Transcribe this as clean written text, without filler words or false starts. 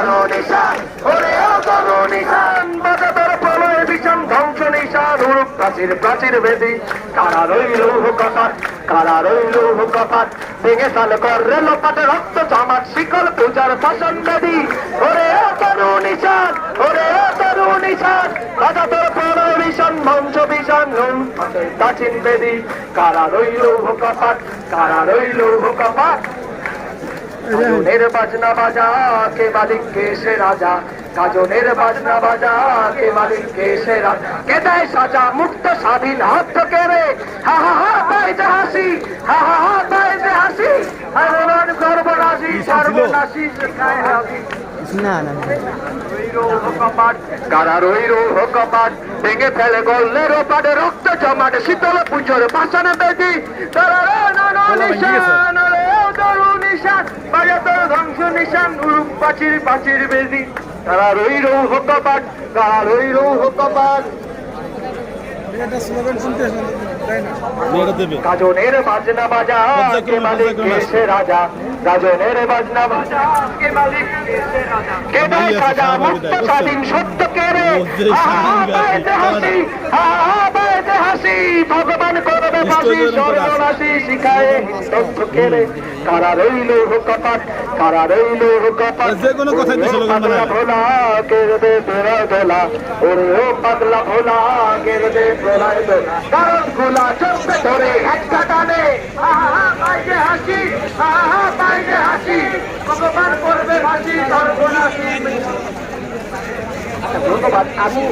করো নিশান ওরে ও করো নিশান বাজা তোর প্রলয় ভীষণ ধ্বংস নিশান উড়ুক প্রাচীর প্রাচীর বেদি কারা রইল হুকপাট কারা রইল হুকপাট ভেঙে সাল কর রেলোপাট রক্ত জমাট শিকল পূজার শাসন বেদি ওরে ও করো নিশান ওরে ও করো নিশান বাজা তোর প্রলয় ভীষণ ধ্বংস ভীষণ প্রাচীন বেদি কারা রইল হুকপাট কারা রইল হুকপাট গাজনের বাজনা বাজা কে মালিক কে সে রাজা গাজনের বাজনা বাজা কে মালিক কে সে রাজা কে দেয় সাজা মুক্ত স্বাধীন হাত থেকে রে হা হা হা পায় যে হাসি হা হা হা পায় যে হাসি হারমান গর্বরাশি সর্বনাশী শেখায় হাসি কারা রইল হুকপাট ভেঙে ফেলে গোলের ওপাট রক্ত জমাট শীতল পুজোর পাষাণ বেদি তারা নিশান নিশান বাজা তোর ধ্বংস নিশান উড়ুক প্রাচীর প্রাচীর বেদি তারা রইল হুকপাট কারা রইল হুকপাট গাজনের বাজনা বাজা কে মালিক কে সে রাজা গাজনের বাজনা বাজা কে মালিক কে সে রাজা কে দেয় সাজা মুক্ত স্বাধীন সত্য কে রে হাসি হাসি ভগবান করবে ফাঁসি স্বর্গনাশী শিখায় তথ্য কে রে কারা রইল হুকপাট কারা রইল হুকপাট যে কোনো কথা পাগলা ভোলা কে দে তোরায় দোলা ওরে ও পাগলা ভোলা কে দে তোরায় দোলা কারণ খোলা চোখে ধরে একটা টানে আহা পায় যে হাসি আহা পায় যে হাসি ভগবান করবে ফাঁসি স্বর্গনাশী। ধন্যবাদ। আমি